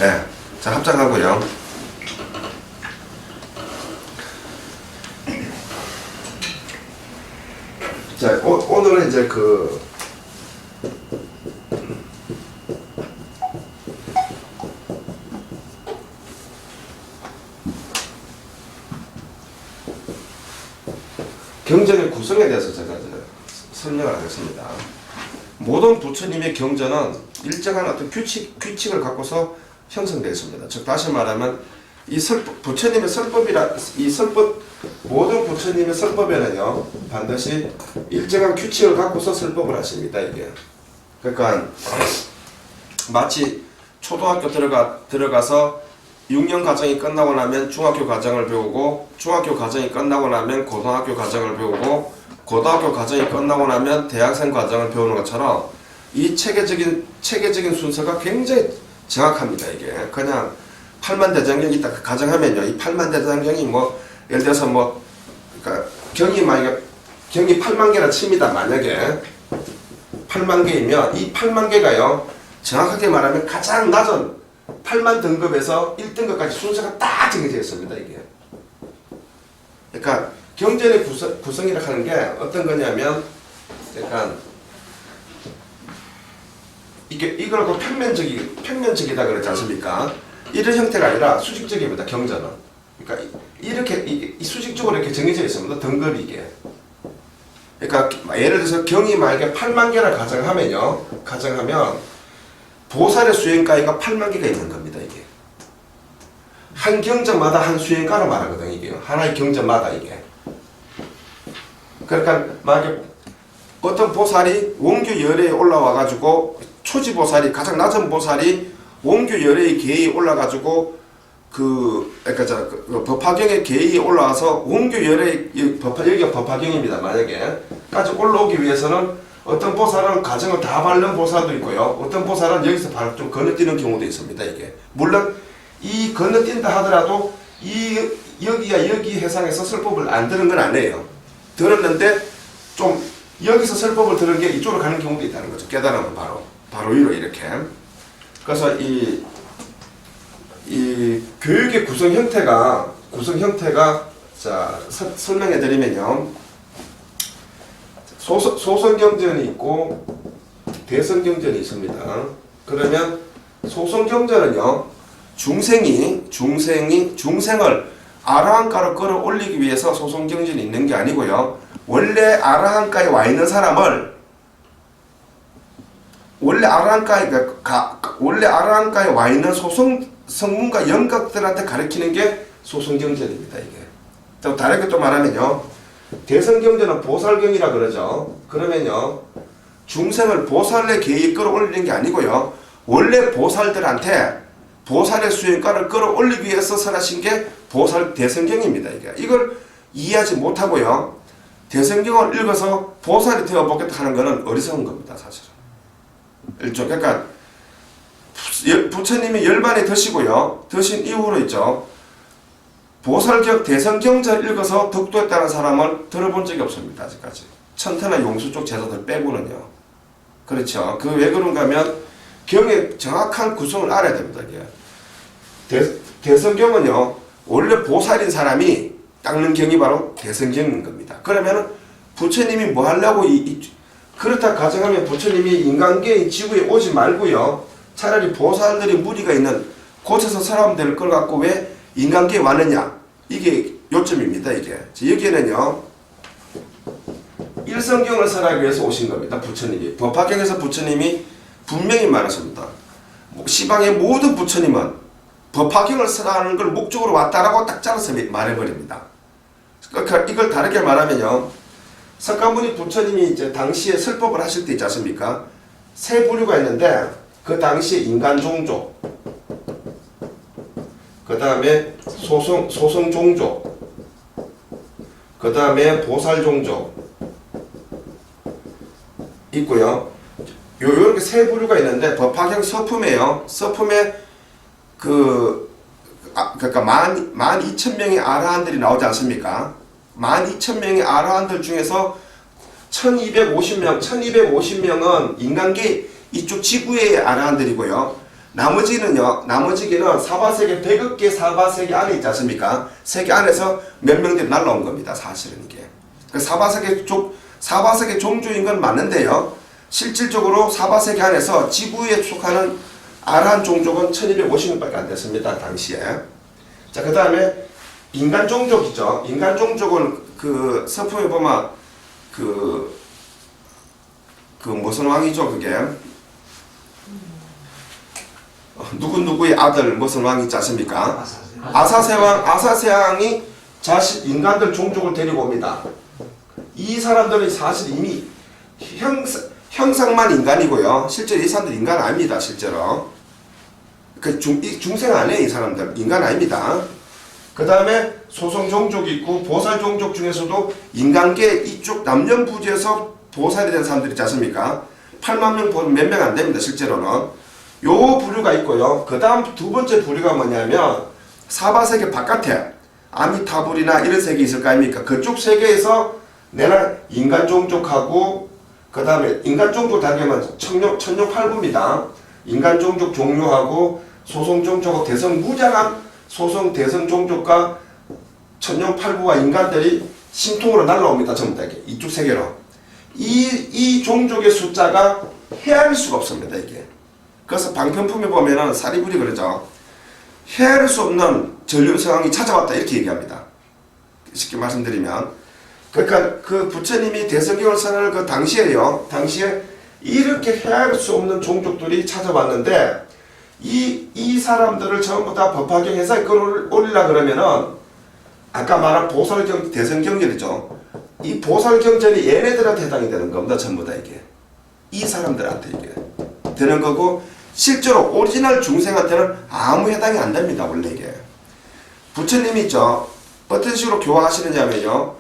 네. 자, 합작하고요. 자, 오늘은 이제 경전의 구성에 대해서 제가 이제 설명을 하겠습니다. 모든 부처님의 경전은 일정한 어떤 규칙을 갖고서 형성되어 있습니다. 즉 다시 말하면 이 부처님의 모든 부처님의 설법에는요 반드시 일정한 규칙을 갖고서 설법을 하십니다. 이게 그러니까 마치 초등학교 들어가서 6년 과정이 끝나고 나면 중학교 과정을 배우고, 중학교 과정이 끝나고 나면 고등학교 과정을 배우고, 고등학교 과정이 끝나고 나면 대학생 과정을 배우는 것처럼 이 체계적인 순서가 굉장히 정확합니다. 이게 그냥 팔만대장경이 딱 가정하면요, 이 팔만대장경이 뭐 예를 들어서 그러니까 만약에 경이 8만 개나 칩니다. 만약에 8만 개이면 이 8만 개가요 정확하게 말하면 가장 낮은 8만 등급에서 1등급까지 순서가 딱 정해져 있습니다. 이게 그러니까 경전의 구성이라고 하는 게 어떤 거냐면 약간 이걸 평면적이다 그러지 않습니까? 이런 형태가 아니라 수직적입니다. 경전은. 그러니까 이렇게 이 수직적으로 이렇게 정해져 있습니다. 등급이 이게. 그러니까 예를 들어서 경이 만약에 8만 개를 가정하면 보살의 수행가위가 8만 개가 있는 겁니다. 이게 한 경전마다 한 수행가로 말하거든요. 이게 하나의 경전마다 이게. 그러니까 만약에 어떤 보살이 원규 열애에 올라와가지고 초지보살이 가장 낮은 보살이 원규 열애의 계에 올라가지고 그러니까 법화경의 계에 올라와서 원규 열애 여기가 법화경입니다. 만약에까지 올라오기 위해서는 어떤 보살은 가정을 다 밟는 보살도 있고요. 어떤 보살은 여기서 바로 좀 건너뛰는 경우도 있습니다. 이게 물론 이 건너뛴다 하더라도 여기야 여기 해상에서 설법을 안 들은 건 아니에요. 들었는데 좀 여기서 설법을 들은 게 이쪽으로 가는 경우도 있다는 거죠. 깨달으면 바로 위로 이렇게. 그래서 이 교육의 구성 형태가 자 설명해 드리면요. 소선경전이 있고 대선경전이 있습니다. 그러면 소선경전은요 중생을 아라한가로 끌어올리기 위해서 소선경전이 있는 게 아니고요. 원래 아라한가에 와 있는 사람을 원래 아라한가에 와 있는 성문과 영각들한테 가르치는 게 소선경전입니다. 이게 또 다르게 또 말하면요. 대선경전은 보살경이라 그러죠. 그러면요 중생을 보살의 계에 끌어올리는 게 아니고요. 원래 보살들한테 보살의 수행가를 끌어올리기 위해서 설하신 게 대선경입니다. 이걸 이해하지 못하고요. 대선경을 읽어서 보살이 되어보겠다 하는 것은 어리석은 겁니다. 사실은. 그러니까 부처님이 열반에 드시고요. 드신 이후로 있죠. 보살경 대선경전을 읽어서 덕도했다는 사람을 들어본 적이 없습니다. 아직까지. 천태나 용수 쪽 제자들 빼고는요. 그렇죠. 왜 그런가 하면 경의 정확한 구성을 알아야 됩니다. 대선경은요. 원래 보살인 사람이 닦는 경이 바로 대선경인 겁니다. 그러면 부처님이 뭐 하려고 그렇다 가정하면 부처님이 인간계의 지구에 오지 말고요. 차라리 보살들이 무리가 있는 곳에서 사람들을 끌어갖고 왜 인간계에 왔느냐? 이게 요점입니다. 여기에는요. 일성경을 설하기 위해서 오신 겁니다. 부처님이. 법화경에서 부처님이 분명히 말했습니다. 시방의 모든 부처님은 법화경을 설하는 걸 목적으로 왔다라고 딱 잘라서 말해버립니다. 그러니까 이걸 다르게 말하면요. 석가모니 부처님이 이제 당시에 설법을 하실 때 있지 않습니까? 세 부류가 있는데 그 당시에 인간종조, 그 다음에 소성종조, 그 다음에 보살종조 있고요. 요렇게 세 부류가 있는데 법화경 서품에요. 서품에 그러니까 12,000명의 아라한들이 나오지 않습니까? 12,000명의 아라한들 중에서 1250명은 인간계 이쪽 지구의 아라한들이고요. 나머지는 사바세계 100억 개 사바세계 안에 있지 않습니까? 세계 안에서 몇 명들이 날라온 겁니다. 사실은 이게. 사바세계 종주인 건 맞는데요. 실질적으로 사바세계 안에서 지구에 속하는 아란 종족은 1250명밖에 안 됐습니다. 당시에. 자, 그 다음에 인간 종족이죠. 인간 종족은 그 서품에 보면 그 무슨 왕이죠, 그게? 누구의 아들 무슨 왕이 있지 않습니까? 아사세왕이 인간들 종족을 데리고 옵니다. 이 사람들은 사실 이미 형상만 인간이고요. 실제로 이 사람들 인간 아닙니다. 실제로. 중생 아니에요. 이 사람들. 인간 아닙니다. 그 다음에 소성 종족이 있고 보살 종족 중에서도 인간계 이쪽 남녀부지에서 보살이 된 사람들이 있지 않습니까? 8만 명 보면 몇 명 안 됩니다. 실제로는. 요 부류가 있고요. 그 다음 두 번째 부류가 뭐냐면 사바세계 바깥에 아미타불이나 이런 세계 있을 거 아닙니까? 그쪽 세계에서 내가 인간 종족하고 그 다음에 인간 종족 단계만 천룡팔부입니다. 인간 종족 종류하고 소성 종족하고 대성 무장한 소성 대성 종족과 천룡팔부와 인간들이 심통으로 날라옵니다. 전부 다 이쪽 세계로. 이 종족의 숫자가 헤아릴 수가 없습니다. 이게. 그래서 방편품에 보면은 사리불이 그러죠. 헤아릴 수 없는 전류 상황이 찾아왔다 이렇게 얘기합니다. 쉽게 말씀드리면, 그러니까 그 부처님이 대성경을 선언할 그 당시에 이렇게 헤아릴 수 없는 종족들이 찾아왔는데 이 사람들을 전부 다 법화경에서 끌어올리려 그러면은 아까 말한 보살경 대성경전이죠. 이 보살경전이 얘네들한테 해당이 되는 겁니다. 전부 다 이게 이 사람들한테 이게 되는 거고, 실제로 오리지널 중생한테는 아무 해당이 안 됩니다. 원래 이게 부처님이 있죠. 어떤 식으로 교화하시느냐면요,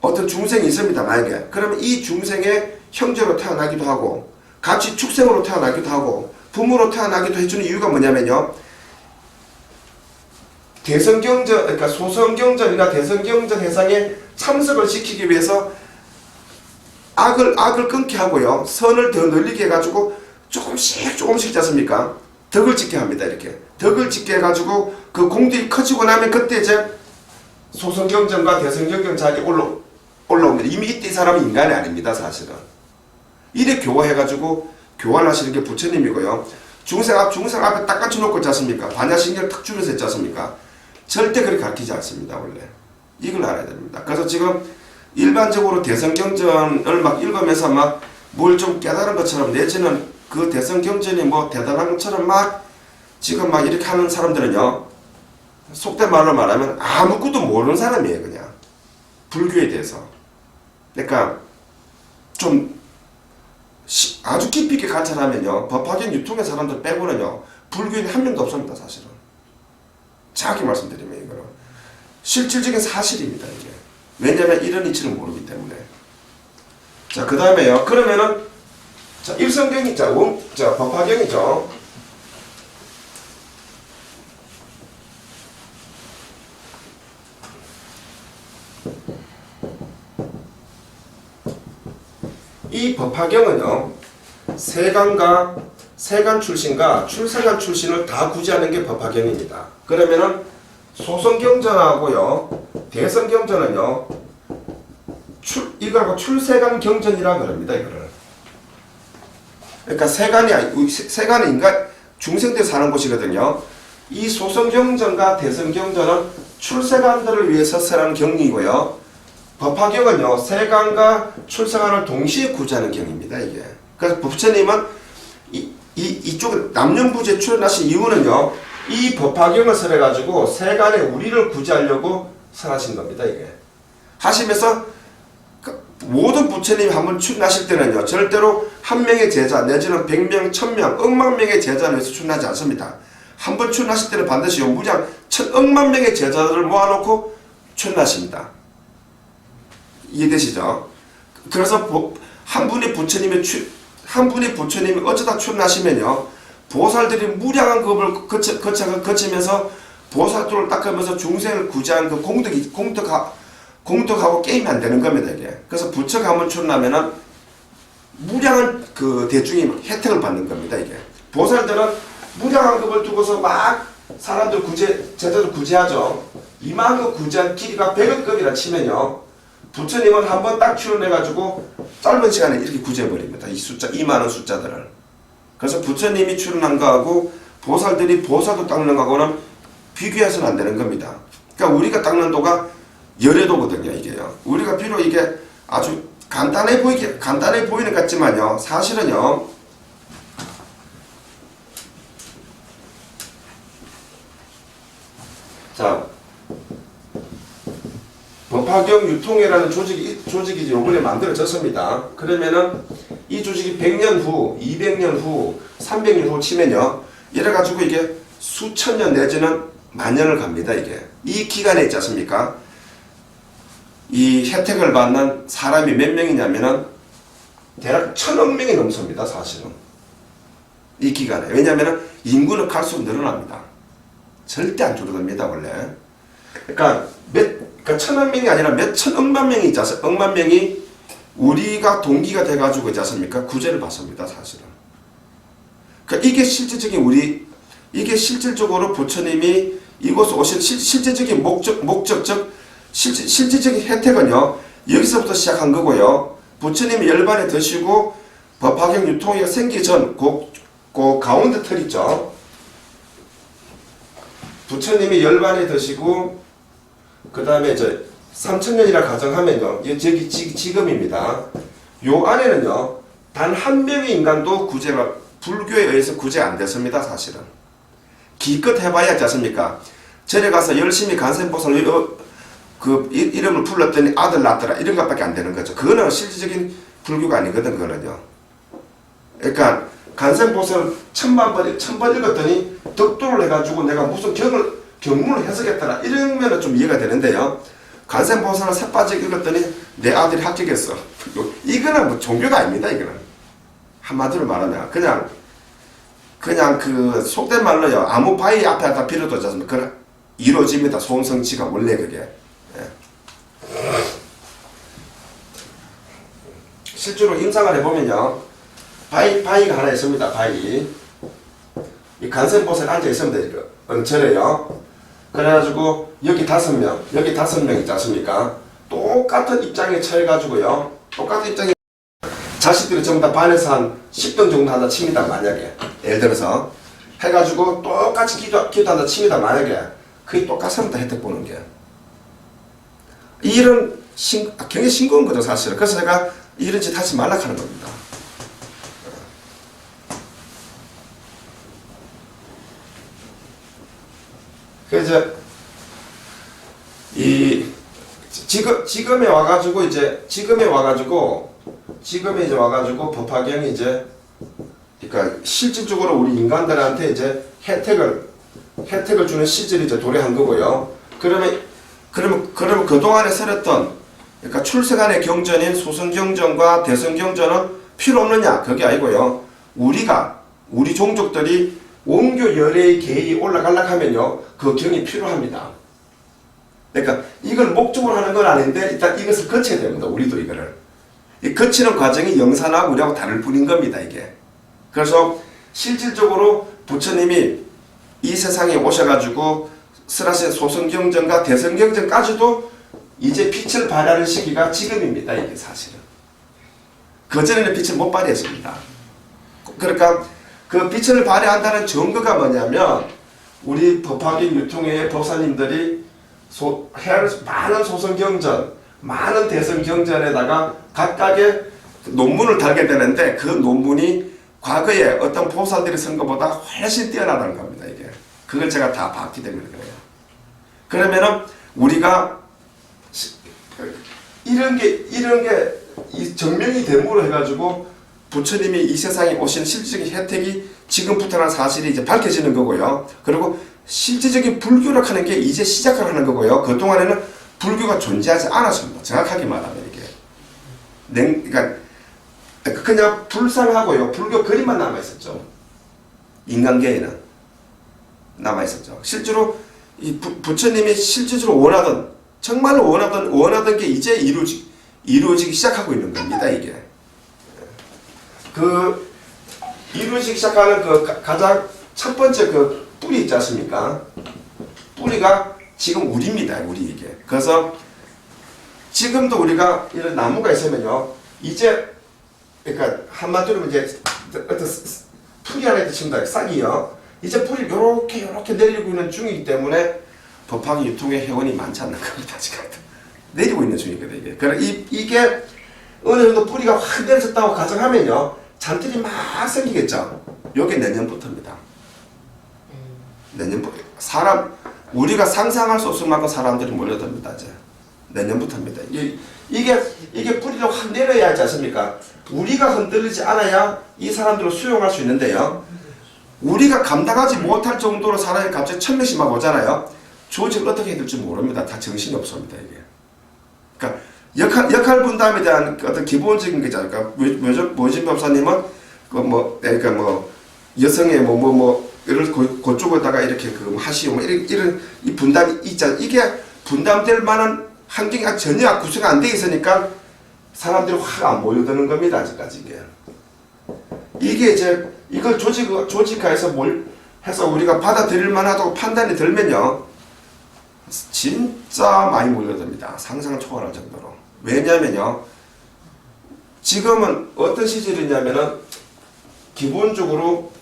어떤 중생이 있습니다. 만약에 그러면 이 중생의 형제로 태어나기도 하고 같이 축생으로 태어나기도 하고 부모로 태어나기도 해주는 이유가 뭐냐면요, 대성경전, 그러니까 소성경전이나 대성경전 해상에 참석을 시키기 위해서 악을 끊게 하고요, 선을 더 늘리게 해가지고 조금씩 있지 않습니까? 덕을 짓게 합니다. 이렇게 덕을 짓게 해가지고 그 공덕이 커지고 나면 그때 이제 소성경전과 대성경전 자리에 올라옵니다. 이미 이때 이 사람은 인간이 아닙니다. 사실은 이래 교화해가지고 교환하시는 게 부처님이고요. 중생 앞에 딱 갖춰놓고 있지 않습니까? 반야신경을 탁 주면서 있지 않습니까? 절대 그렇게 가르치지 않습니다. 원래 이걸 알아야 됩니다. 그래서 지금 일반적으로 대성경전을 막 읽으면서 막 뭘 좀 깨달은 것처럼 내지는 그 대성경전이 뭐 대단한 것처럼 막 지금 막 이렇게 하는 사람들은요, 속된 말로 말하면 아무것도 모르는 사람이에요. 그냥 불교에 대해서. 그러니까 좀 아주 깊이 있게 관찰하면요, 법화경 유통의 사람들 빼고는요 불교인 한 명도 없습니다. 사실은 정확히 말씀드리면 이거는 실질적인 사실입니다. 이게 왜냐하면 이런 이치를 모르기 때문에. 자, 그 다음에요, 그러면은 자, 일성경이 자 법화경이죠. 이 법화경은요, 세간 출신과 출세간 출신을 다 구제하는 게 법화경입니다. 그러면은 소성경전하고요 대성경전은요 이거하고 출세간 경전이라 그럽니다. 이거를. 그러니까 세간은 인간 중생들 사는 곳이거든요. 이 소성경전과 대성경전은 출세간들을 위해서 쓰라는 경이고요, 법화경은요 세간과 출세간을 동시에 구제하는 경입니다. 이게. 그래서 부처님은 이쪽 남념부지에 출연하신 이유는요, 이 법화경을 설해가지고 세간의 우리를 구제하려고 설하신 겁니다. 이게 하시면서 모든 부처님이 한번 출연하실 때는요, 절대로 한 명의 제자 내지는 100명, 1000명, 억만 명의 제자를 위해서 출연하지 않습니다. 한 번 출연하실 때는 반드시 무량 1000억만 명의 제자들을 모아놓고 출연하십니다. 이해되시죠? 그래서 한 분이 부처님이 어쩌다 출연하시면요, 보살들이 무량한 급을 거치면서 보살도를 닦으면서 중생을 구제하는 그 공덕하고 게임이 안 되는 겁니다. 이게. 그래서 부처가 한번 출연하면은 무량한 그 대중이 혜택을 받는 겁니다. 이게. 보살들은 무량한급을 두고서 막 사람들 제자들 구제하죠. 이만큼 구제한 길이가 100억급이라 치면요. 부처님은 한번 딱 출연해가지고 짧은 시간에 이렇게 구제해버립니다. 이 숫자, 이만한 숫자들을. 그래서 부처님이 출연한 거하고 보살들이 보살도 닦는 거하고는 비교해서는 안 되는 겁니다. 그러니까 우리가 닦는 도가 열애도거든요, 이게요. 우리가 비록 이게 아주 간단해 보이는 것 같지만요. 사실은요. 자, 법화경 유통회라는 조직이 요번에 만들어졌습니다. 그러면은 이 조직이 100년 후, 200년 후, 300년 후 치면요. 이래가지고 이게 수천 년 내지는 만 년을 갑니다, 이게. 이 기간에 있지 않습니까? 이 혜택을 받는 사람이 몇 명이냐면은 대략 1000억 명이 넘습니다, 사실은. 이 기간에. 왜냐면은 인구는 갈수록 늘어납니다. 절대 안 줄어듭니다, 원래. 그러니까 1000억 명이 아니라 몇 천억만 명이 있지 않습니까? 억만 명이 우리가 동기가 돼가지고 있지 않습니까? 구제를 받습니다, 사실은. 그러니까 이게 실질적으로 부처님이 이곳에 오신 실제적인 목적적, 실질적인 혜택은요, 여기서부터 시작한 거고요. 부처님이 열반에 드시고 법화경 유통회가 생기기 전, 그 가운데 틀 있죠. 부처님이 열반에 드시고, 그 다음에 이제 3000년이라 가정하면요, 저기 지금입니다. 요 안에는요, 단 한 명의 인간도 불교에 의해서 구제 안 됐습니다, 사실은. 기껏 해봐야 하지 않습니까? 절에 가서 열심히 간센보살 이름을 불렀더니 아들 낳더라, 이런 것밖에 안 되는 거죠. 그거는 실질적인 불교가 아니거든, 그거는요. 그러니까, 간센보살 1000번 읽었더니 덕도를 해가지고 내가 무슨 경문을 해석했더라, 이러면 좀 이해가 되는데요. 간센보살을 새빠지게 읽었더니 내 아들이 합격했어. 이거는 뭐 종교가 아닙니다, 이거는. 한마디로 말하면 그냥 그 속된 말로요, 아무 바위 앞에 갖다 빌어도 지 않습니까? 그건 이루어집니다. 소음성취가 원래 그게. 예. 실제로 임상을 해보면요, 바위가 하나 있습니다. 바위. 이 간센보살 앉아 있으면 되죠. 절에요. 그래가지고 여기 5명, 여기 5명 있지 않습니까? 똑같은 입장에 처해가지고요. 똑같은 입장에 자식들이 전부 다 반에서 한 10등 정도 한다 칩니다, 만약에. 예를 들어서 해가지고 똑같이 기도한다 칩니다, 만약에. 그게 똑같습니다, 혜택 보는 게. 이런 굉장히 싱거운 거죠, 사실은. 그래서 제가 이런 짓 하지 말라 하는 겁니다. 그래서 지금에 와가지고 법화경이 이제, 그러니까 실질적으로 우리 인간들한테 이제 혜택을 주는 시절이 이제 도래한 거고요. 그러면 그동안에 설했던, 그러니까 출세간의 경전인 소승경전과 대승경전은 필요 없느냐? 그게 아니고요. 우리 종족들이 원교 열애의 계획이 올라가려고 하면요, 그 경이 필요합니다. 그러니까 이걸 목적으로 하는 건 아닌데 일단 이것을 거쳐야 됩니다. 우리도 이거를. 이 거치는 과정이 영산하고 우리하고 다를 뿐인 겁니다, 이게. 그래서 실질적으로 부처님이 이 세상에 오셔가지고 설하신 소승경전과 대승경전까지도 이제 빛을 발하는 시기가 지금입니다, 이게 사실은. 그전에는 빛을 못 발휘했습니다. 그러니까 그 빛을 발휘한다는 증거가 뭐냐면, 우리 법화경 유통회의 법사님들이 많은 소승경전, 많은 대승경전에다가 각각의 논문을 달게 되는데, 그 논문이 과거에 어떤 보살들이 쓴 것보다 훨씬 뛰어나다는 겁니다, 이게. 그걸 제가 다 봤기 때문에 그래요. 그러면은 우리가 이런 게 정명이 됨으로 해가지고 부처님이 이 세상에 오신 실질적인 혜택이 지금부터라는 사실이 이제 밝혀지는 거고요. 그리고 실질적인 불교를 하는 게 이제 시작을 하는 거고요. 그동안에는 불교가 존재하지 않았습니다. 정확하게 말하면 이게. 그러니까 그냥 불상하고요. 불교 그림만 남아있었죠. 인간계에는 남아있었죠. 실제로 이 부처님이 실질적으로 정말로 원하던 게 이제 이루어지기 시작하고 있는 겁니다, 이게. 이루어지기 시작하는 그 가장 첫 번째 그 뿌리 있지 않습니까? 뿌리가 지금 우리입니다. 우리 이게. 그래서 지금도 우리가 이런 나무가 있으면요. 이제 그러니까 한마디로 이제 어떤 풀이 하나 있습니다. 싹이요. 이제 풀이 요렇게 내리고 있는 중이기 때문에 법화기 유통의 회원이 많지 않는 겁니다. 지금 내리고 있는 중이거든요. 이게. 그러니까 이게 어느 정도 뿌리가 확 내려졌다고 가정하면요. 잔들이 막 생기겠죠. 요게 내년부터입니다. 내년부터 우리가 상상할 수 없을 만큼 사람들이 몰려듭니다. 이제 내년부터입니다. 이게 뿌리를 확 내려야 하지 않습니까? 우리가 흔들리지 않아야 이 사람들을 수용할 수 있는데요. 우리가 감당하지 못할 정도로 사람이 갑자기 1000명씩 막 오잖아요. 조직을 어떻게 해야 될지 모릅니다. 다 정신이 없습니다. 이게. 그러니까 역할 분담에 대한 어떤 기본적인 거잖아요. 그러니까 모진 법사님은 그러니까 여성의 이를 그쪽에다가 이렇게 하시오 이런 이 분담이 있잖아요. 이게 분담될 만한 환경이 전혀 구성이 안 돼 있으니까 사람들이 확 안 모여드는 겁니다. 아직까지 이게 이제 이걸 조직화해서 해서 우리가 받아들일 만하다고 판단이 들면요. 진짜 많이 몰려듭니다. 상상을 초월할 정도로. 왜냐면요. 지금은 어떤 시절이냐면은 기본적으로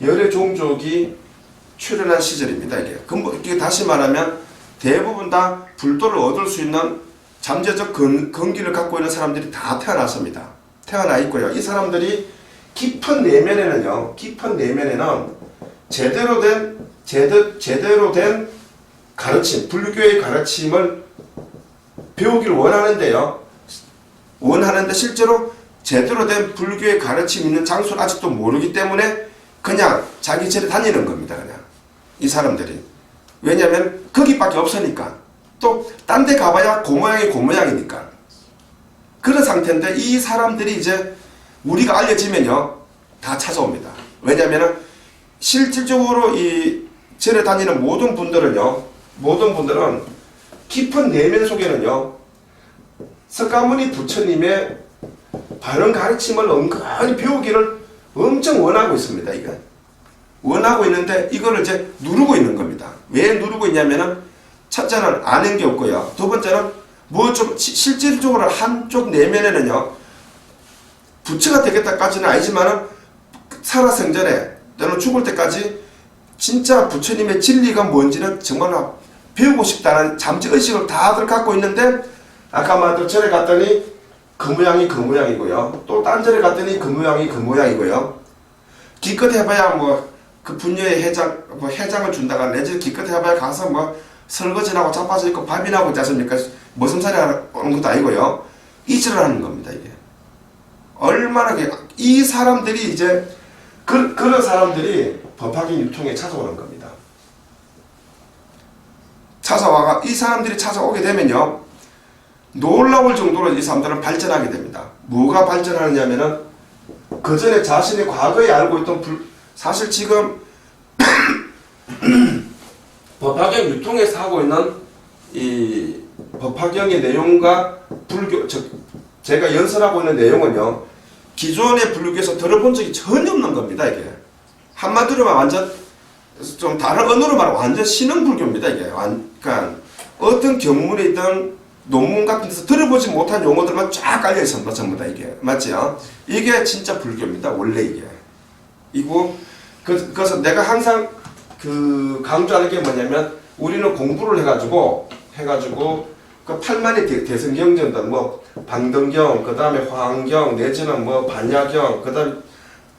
열의 종족이 출현한 시절입니다. 이게 다시 말하면 대부분 다 불도를 얻을 수 있는 잠재적 근기를 갖고 있는 사람들이 다 태어났습니다. 태어나 있고요. 이 사람들이 깊은 내면에는 제대로 된 가르침, 불교의 가르침을 배우기를 원하는데 실제로 제대로 된 불교의 가르침 있는 장소를 아직도 모르기 때문에 그냥 자기 절에 다니는 겁니다. 그냥 이 사람들이. 왜냐하면 거기밖에 없으니까. 또 딴 데 가봐야 고모양이니까. 그런 상태인데 이 사람들이 이제 우리가 알려지면요 다 찾아옵니다. 왜냐하면 실질적으로 이 절에 다니는 모든 분들은 깊은 내면 속에는요 석가모니 부처님의 바른 가르침을 은근히 배우기를 엄청 원하고 있습니다. 이게 원하고 있는데 이거를 이제 누르고 있는 겁니다. 왜 누르고 있냐면은 첫째는 아는 게 없고요. 두 번째는 좀 실질적으로 한쪽 내면에는요 부처가 되겠다까지는 아니지만은 살아생전에 또는 죽을 때까지 진짜 부처님의 진리가 뭔지는 정말 배우고 싶다는 잠재의식을 다들 갖고 있는데 아까 말한 절에 갔더니 그 모양이 그 모양이고요. 또 딴 절에 갔더니 그 모양이 그 모양이고요. 기껏 해봐야 그 분야의 해장을 준다가 내지 기껏 해봐야 가서 설거지하고 자빠져 있고 밥이나 하고 있지 않습니까? 머슴살이 하는 것도 아니고요. 이질을 하는 겁니다. 이게 얼마나 이 사람들이 이제 그런 사람들이 법화기 유통에 찾아오는 겁니다. 이 사람들이 찾아오게 되면요 놀라울 정도로 이 사람들은 발전하게 됩니다. 뭐가 발전하느냐면은 그 전에 자신이 과거에 알고 있던 사실 지금 법화경 유통에서 하고 있는 이 법화경의 내용과 불교 제가 연설하고 있는 내용은요 기존의 불교에서 들어본 적이 전혀 없는 겁니다. 이게 한마디로 완전 좀 다른 언어로 말하면 완전 신흥불교입니다. 이게 그러니까 어떤 경문에 있던 논문 같은 데서 들어보지 못한 용어들만 쫙 깔려 있습니다. 전부 다 이게 맞지요? 이게 진짜 불교입니다. 원래 이게 이고 그래서 내가 항상 강조하는 게 뭐냐면 우리는 공부를 해가지고 그 8만의 대성경전들 방등경 그 다음에 화엄경 내지는 반야경 그 다음에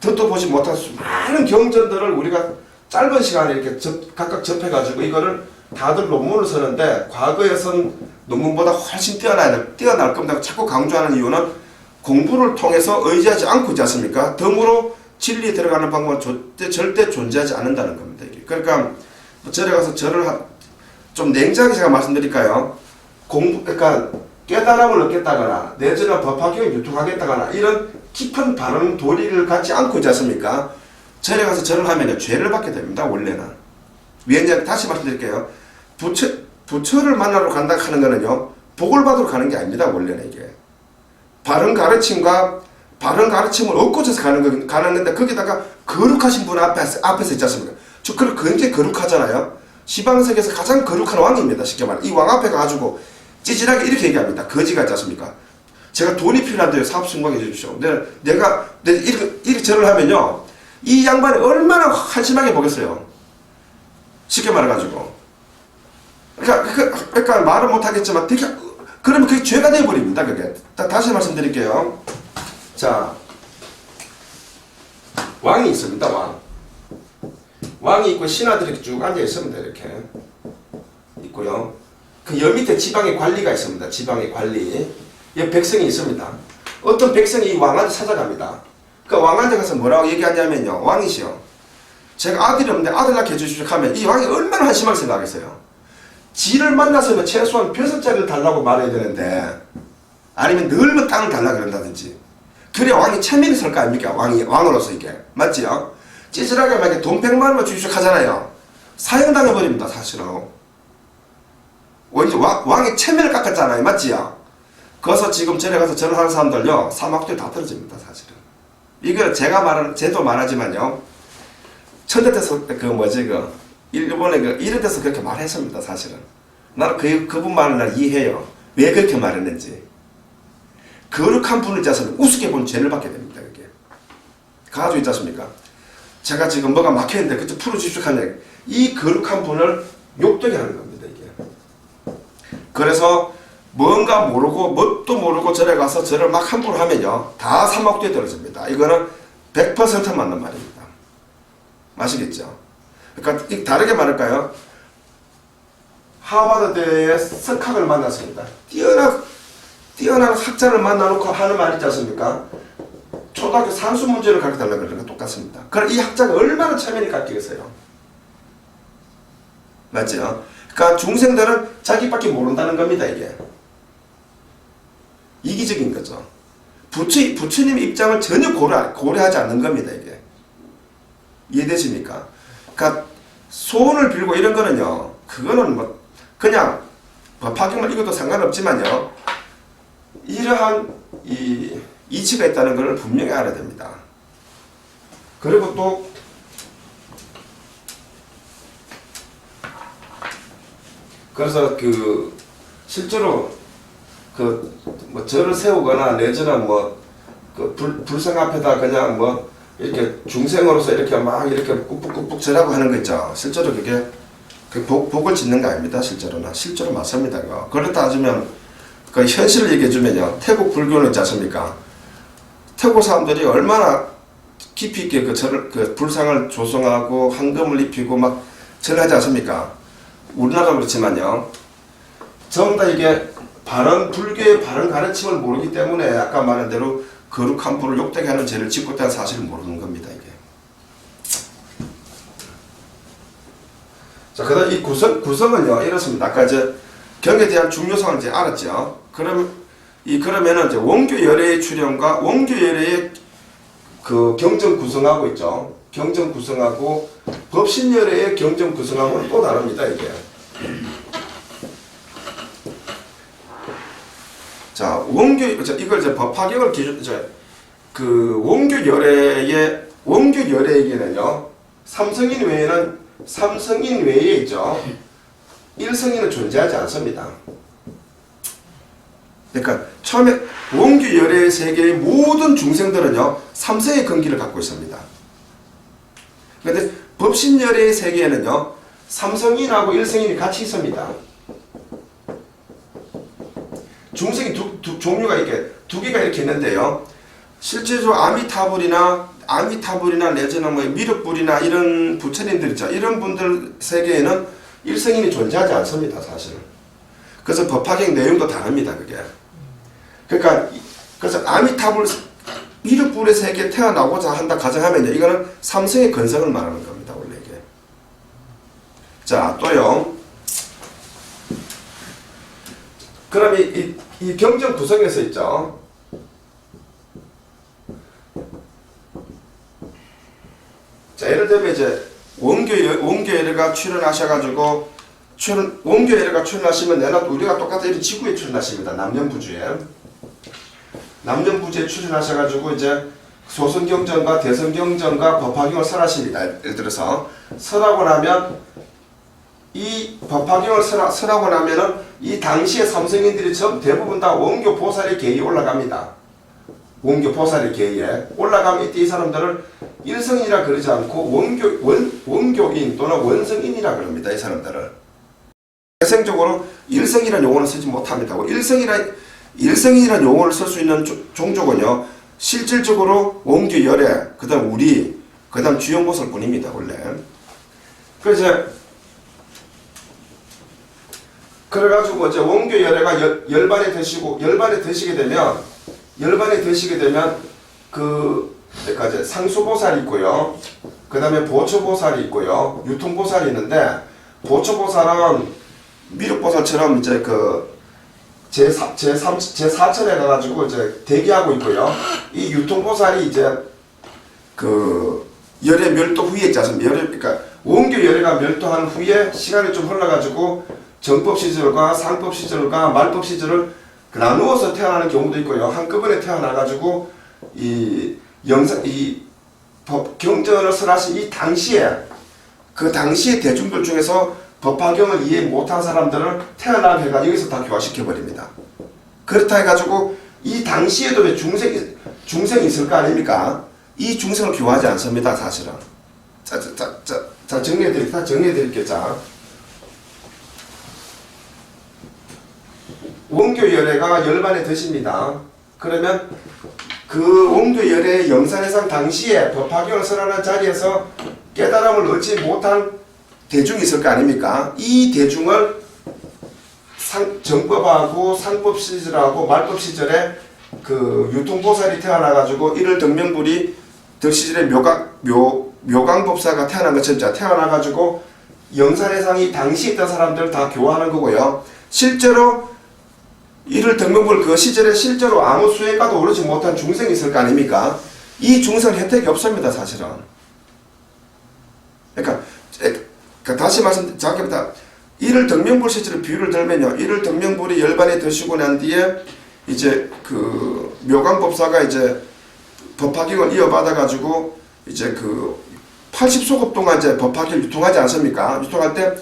듣도 보지 못한 많은 경전들을 우리가 짧은 시간에 이렇게 각각 접해가지고 이거를 다들 논문을 쓰는데 과거에 쓴 논문보다 훨씬 뛰어날 겁니다. 자꾸 강조하는 이유는 공부를 통해서 의지하지 않고 있지 않습니까? 덤으로 진리에 들어가는 방법은 절대 존재하지 않는다는 겁니다. 그러니까 절에 가서 절을 좀 냉정하게 제가 말씀드릴까요? 그러니까 깨달음을 얻겠다거나 내지는 법화경을 유통하겠다거나 이런 깊은 바른 도리를 갖지 않고 있지 않습니까? 절에 가서 절을 하면 죄를 받게 됩니다. 원래는. 왜냐하면 다시 말씀드릴게요. 부처를 만나러 간다 하는 거는요 복을 받으러 가는 게 아닙니다. 원래는 이게 바른 가르침과 바른 가르침을 얻고져서 가는 건데 거기다가 거룩하신 분 앞에서 있지 않습니까? 저 굉장히 거룩하잖아요. 시방세계에서 가장 거룩한 왕입니다. 쉽게 말해. 이 왕 앞에 가가지고 찌질하게 이렇게 얘기합니다. 거지 같지 않습니까? 제가 돈이 필요한데요. 사업 성공해 주십시오. 내가 이렇게 절을 하면요. 이 양반이 얼마나 한심하게 보겠어요. 쉽게 말해가지고. 그러니까 말은 못하겠지만 되게 그러면 그게 죄가 되어버립니다. 그게. 다시 말씀드릴게요. 자, 왕이 있습니다. 왕이 있고 신하들이 쭉 앉아 있습니다. 이렇게 있고요. 그 여 밑에 지방의 관리가 있습니다. 지방의 관리. 여 백성이 있습니다. 어떤 백성이 이 왕한테 찾아갑니다. 그 왕한테 가서 뭐라고 얘기하냐면요. 왕이시여, 제가 아들이 없는데 아들 낳게 해주십시오 하면 이 왕이 얼마나 한심하게 생각하겠어요. 지를 만나서는 최소한 벼슬자리를 달라고 말해야 되는데, 아니면 넓은 땅을 달라고 그런다든지, 그래야 왕이 체면이 설 거 아닙니까? 왕으로서 이게. 맞지요? 찌질하게 막 돈 100만 원만 주십시오 하잖아요. 사형당해버립니다, 사실은. 왕의 체면을 깎았잖아요. 맞지요? 그래서 지금 전에 가서 절하는 사람들요, 사막도에 다 떨어집니다, 사실은. 이거 제도 말하지만요, 천대에서 일본에 이런 데서 그렇게 말했습니다, 사실은. 나는 그분 말을 난 이해해요. 왜 그렇게 말했는지. 거룩한 분을 짜서는 우습게 보면 죄를 받게 됩니다, 그게. 가가지고 있지 않습니까? 제가 지금 뭐가 막혀있는데 그쪽 풀어주십시오 하면 이 거룩한 분을 욕되게 하는 겁니다, 이게. 그래서 뭔가 모르고 뭣도 모르고 절에 가서 절을 막 함부로 하면요, 다 사막도에 떨어집니다. 이거는 100% 맞는 말입니다. 아시겠죠? 그러니까 다르게 말할까요? 하버드대의 석학을 만났습니다. 뛰어난 학자를 만나놓고 하는 말이 있지 않습니까? 초등학교 산수 문제를 가르쳐달라고 그러는 거 똑같습니다. 그럼 이 학자가 얼마나 체면이 깎이겠어요? 맞죠? 그러니까 중생들은 자기밖에 모른다는 겁니다, 이게. 이기적인 거죠. 부처님 입장을 전혀 고려하지 않는 겁니다, 이게. 이해되십니까? 그러니까 소원을 빌고 이런 거는요, 그거는 뭐 그냥 법화경만 읽어도 상관없지만요, 이러한 이치가 있다는 것을 분명히 알아야 됩니다. 그리고 또 그래서 실제로 뭐 절을 세우거나 내지는 불상 앞에다 그냥 이렇게 중생으로서 이렇게 막 이렇게 꾹꾹꾹꾹 절하고 하는 거 있죠. 실제로 그게 복을 짓는 거 아닙니다. 실제로 맞습니다. 그렇다 따지면 그 현실을 얘기해 주면요, 태국 불교는 있지 않습니까? 태국 사람들이 얼마나 깊이 있게 그 불상을 조성하고 황금을 입히고 막 절하지 않습니까? 우리나라도 그렇지만요, 전부 다 이게 불교의 바른 가르침을 모르기 때문에 아까 말한 대로 거룩한 분을 욕되게 하는 죄를 짓고 있다는 사실을 모르는 겁니다, 이게. 자, 그 다음 이 구성은요, 이렇습니다. 아까 경에 대한 중요성을 이제 알았죠. 그러면은 이제 원교 열애의 출현과 원교 열애의 그 경전 구성하고 있죠. 경전 구성하고 법신 열애의 경전 구성하고는 또 다릅니다, 이게. 자, 이걸 이제 법화경을 기준, 원교 열애에게는요, 삼성인 외에 있죠. 일성인은 존재하지 않습니다. 그러니까 처음에 원교 열애의 세계의 모든 중생들은요, 삼성의根기를 갖고 있습니다. 그런데 법신 열애의 세계에는요, 삼성인하고 일성인이 같이 있습니다. 중생이 종류가 두 개가 이렇게 있는데요, 실제로 아미타불이나 내지는 미륵불이나 이런 부처님들 있죠. 이런 분들 세계에는 일성인이 존재하지 않습니다, 사실은. 그래서 법화경 내용도 다릅니다, 그게. 그러니까, 그래서 아미타불, 미륵불의 세계에 태어나고자 한다 가정하면요, 이거는 삼성의 근성을 말하는 겁니다, 원래 이게. 자, 또요. 그럼 이 경전 구성에서 있죠. 자, 예를 들면 이제 원교열애가 출현하셔가지고 원교열애가 출현하시면 우리가 똑같은 지구에 출현하십니다. 남년부주에. 남녀부재 출연하셔가지고 이제 소선경전과 대선경전과 법화경을 설하십니다. 예를 들어서 설하고 나면 이 법화경을 설하고 나면은 이 당시의 삼성인들이 대부분 다 원교 보살의 계에 올라갑니다. 원교 보살의 계에 올라가면 이때 이 사람들을 일성인이라 그러지 않고 원교인 또는 원성인이라 그럽니다. 이 사람들을 대생적으로 일성이라는 용어는 쓰지 못합니다. 일성인이라는 용어를 쓸 수 있는 종족은요, 실질적으로 원교 열애, 그 다음 우리, 그 다음 주영보살 뿐입니다. 원래. 그래서 그래가지고 이제 원교 열애가 열반에 드시게 되면 그 여기까지 상수보살이 있고요. 그 다음에 보초보살이 있고요. 유통보살이 있는데, 보초보살은 미륵보살처럼 이제 그 제4천에 가가지고 이제 대기하고 있고요. 이 유통보살이 이제 그 열애 멸도 후에 있지 않습니까? 그러니까 원교 열애가 멸도한 후에 시간이 좀 흘러가지고 정법 시절과 상법 시절과 말법 시절을 나누어서 태어나는 경우도 있고요. 한꺼번에 태어나가지고 이 경전을 설하신 이 당시에 그 당시의 대중들 중에서 법화경을 이해 못한 사람들을 태어나게 해가 여기서 다 교화시켜버립니다. 그렇다 해가지고 이 당시에도 왜 중생이 있을 거 아닙니까? 이 중생을 교화하지 않습니다. 사실은. 자 정리해드릴게요. 자, 원교 열애가 열반에 드십니다. 그러면 그 원교 열애의 영산해상 당시에 법화경을 설하는 자리에서 깨달음을 얻지 못한 대중이 있을 거 아닙니까? 이 대중을 정법하고 상법 시절하고 말법 시절에 그 유통보살이 태어나가지고 이를 등명불이 덕시절에 묘강법사가 태어난 것처럼 태어나가지고 영산해상이 당시에 있던 사람들을 다 교화하는 거고요. 실제로 이를 등명불 그 시절에 실제로 아무 수행가도 오르지 못한 중생이 있을 거 아닙니까? 이 중생 혜택이 없습니다. 사실은. 그러니까 다시 말씀드리면 이를 등명불 시절에 비유를 들면요, 이를 등명불이 열반에 드시고 난 뒤에 이제 그 묘강법사가 이제 법화경을 이어받아 가지고 이제 그 80소급 동안 이제 법화경을 유통하지 않습니까? 유통할 때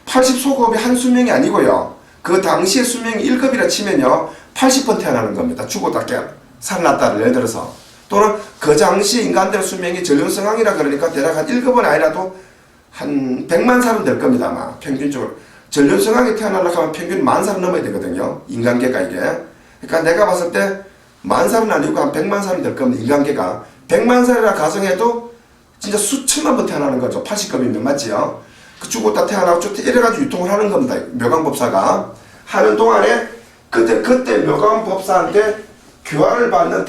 80소급이 한 수명이 아니고요, 그 당시의 수명이 1급이라 치면요 80번 태어나는 겁니다. 죽었다 살아났다를 예를 들어서, 또는 그 당시 인간들의 수명이 전륜성황이라 그러니까 대략 한 1급은 아니라도 한 100만 살은 될 겁니다. 아마 평균적으로 전륜성황이 태어나려고 하면 평균 10,000살은 넘어야 되거든요. 인간계가 이게. 그러니까 내가 봤을 때 10,000살은 아니고 한 100만 살은 될 겁니다. 인간계가 100만 살이라 가정해도 진짜 수천만 번 태어나는 거죠. 80급이면 맞지요? 그 죽었다 태어나고 쭉 이래가지고 유통을 하는 겁니다. 묘강법사가 하는 동안에 그때 묘강법사한테 교화를 받는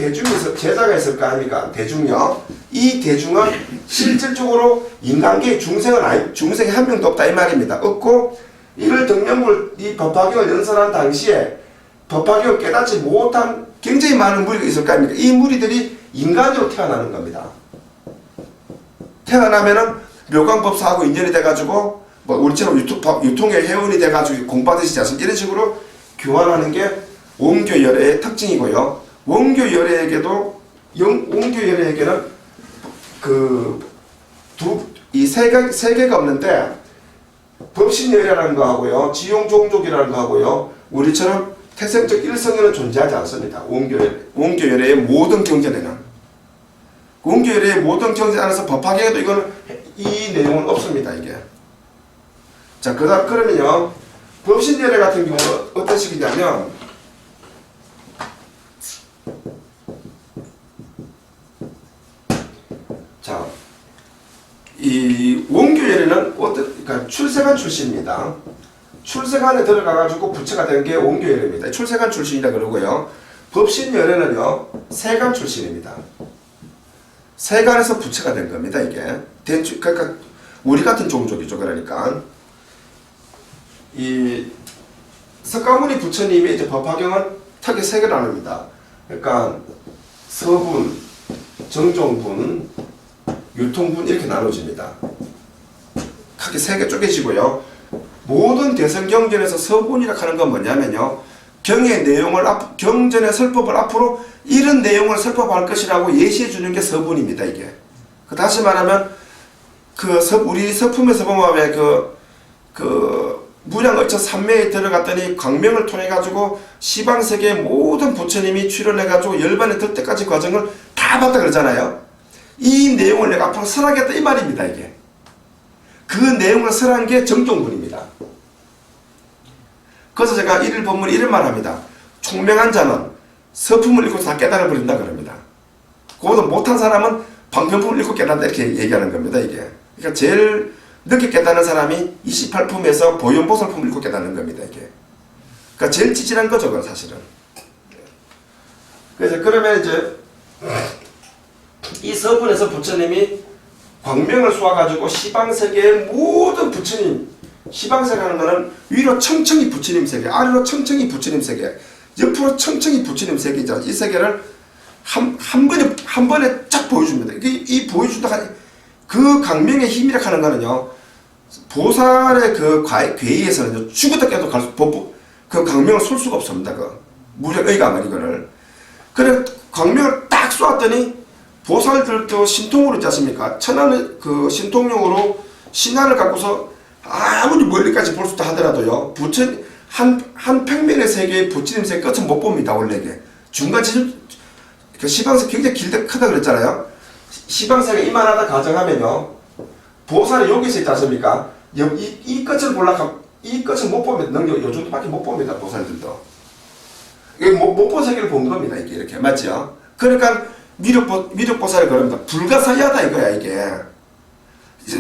제자가 있을 거 아닙니까? 대중요. 이 대중은 실질적으로 인간계의 중생이 한 명도 없다 이 말입니다. 없고 이를 등명불 이 법화경을 연설한 당시에 법화경을 깨닫지 못한 굉장히 많은 무리가 있을 거 아닙니까? 이 무리들이 인간으로 태어나는 겁니다. 태어나면은 묘강법사하고 인연이 돼가지고 뭐 우리처럼 유통의 회원이 돼가지고 공부받으시지 않습니까? 이런 식으로 교환하는 게 원교 열애의 특징이고요. 원교 열애에게는 세 개가 없는데 법신 열애라는 거 하고요, 지용 종족이라는 거 하고요, 우리처럼 태생적 일성에는 존재하지 않습니다. 원교 열애의 모든 경전에는. 원교 열애의 모든 경전 안에서 법화경에도 이거는 이 내용은 없습니다. 이게. 자, 그러면요, 법신 열애 같은 경우는 어떤 식이냐면, 자, 이 원교 열애는 그러니까 출세관 출신입니다. 출세관에 들어가가지고 부처가 된 게 원교 열애입니다. 출세관 출신이라 그러고요. 법신 열애는요, 세관 출신입니다. 세관에서 부처가 된 겁니다. 이게 그러니까 우리 같은 종족이죠. 그러니까 이 석가모니 부처님이 이제 법화경은 크게 세 개로 나눕니다. 그러니까 서분, 정종분, 유통분 이렇게 나눠집니다. 크게 세 개 쪼개지고요. 모든 대성경전에서 서분이라 하는 건 뭐냐면요, 경의 내용을 경전의 설법을 앞으로 이런 내용을 설법할 것이라고 예시해 주는 게 서분입니다. 이게 다시 말하면 우리 서품에서 보면 왜 무량의처 삼매에 들어갔더니 광명을 통해 가지고 시방세계의 모든 부처님이 출연해 가지고 열반에 들 때까지 과정을 다 봤다 그러잖아요. 이 내용을 내가 앞으로 설하겠다 이 말입니다. 이게 그 내용을 설한 게 정종분입니다. 그래서 제가 이를 본문 이런 말 합니다. 총명한 자는 서품을 읽고 다 깨달아 버린다 그럽니다. 그것도 못한 사람은 방편품을 읽고 깨닫다 이렇게 얘기하는 겁니다. 이게 그러니까 제일 늦게 깨닫는 사람이 28품에서 보현보살품을 읽고 깨닫는 겁니다. 이게 그러니까 제일 찌질한 거죠. 그건 사실은. 그래서 그러면 이제 이 서분에서 부처님이 광명을 쏘아가지고 시방세계의 모든 부처님, 시방세계라는 것은 위로 청청이 부처님 세계, 아래로 청청이 부처님 세계, 옆으로 청청이 부처님 세계죠. 이 세계를 한 번에 쫙 보여줍니다. 이 보여준다 그 강명의 힘이라 하는 거는요, 보살의 그 괴의에서는 죽었다 깨도 그 강명을 쏠 수가 없습니다. 무력의가 아니라 이거를. 그래 광명을 딱 쏘았더니 보살들도 신통으로 있지 않습니까? 천하는 그 신통용으로 신안을 갖고서 아무리 멀리까지 볼 수 있다 하더라도요, 한 평면의 세계의 부처님 세계 끝은 못 봅니다. 원래 이게 중간 지점 시방세 굉장히 크다 그랬잖아요. 시방세가 이만하다 가정하면요, 보살이 여기서 있지 않습니까? 이 끝을 이 끝을 못 봅니다. 요 정도밖에 못 봅니다. 보살들도 못 본 세계를 본 겁니다. 이게 이렇게 맞죠? 그러니까 미륵보살이 그럽니다. 불가사의하다 이거야 이게.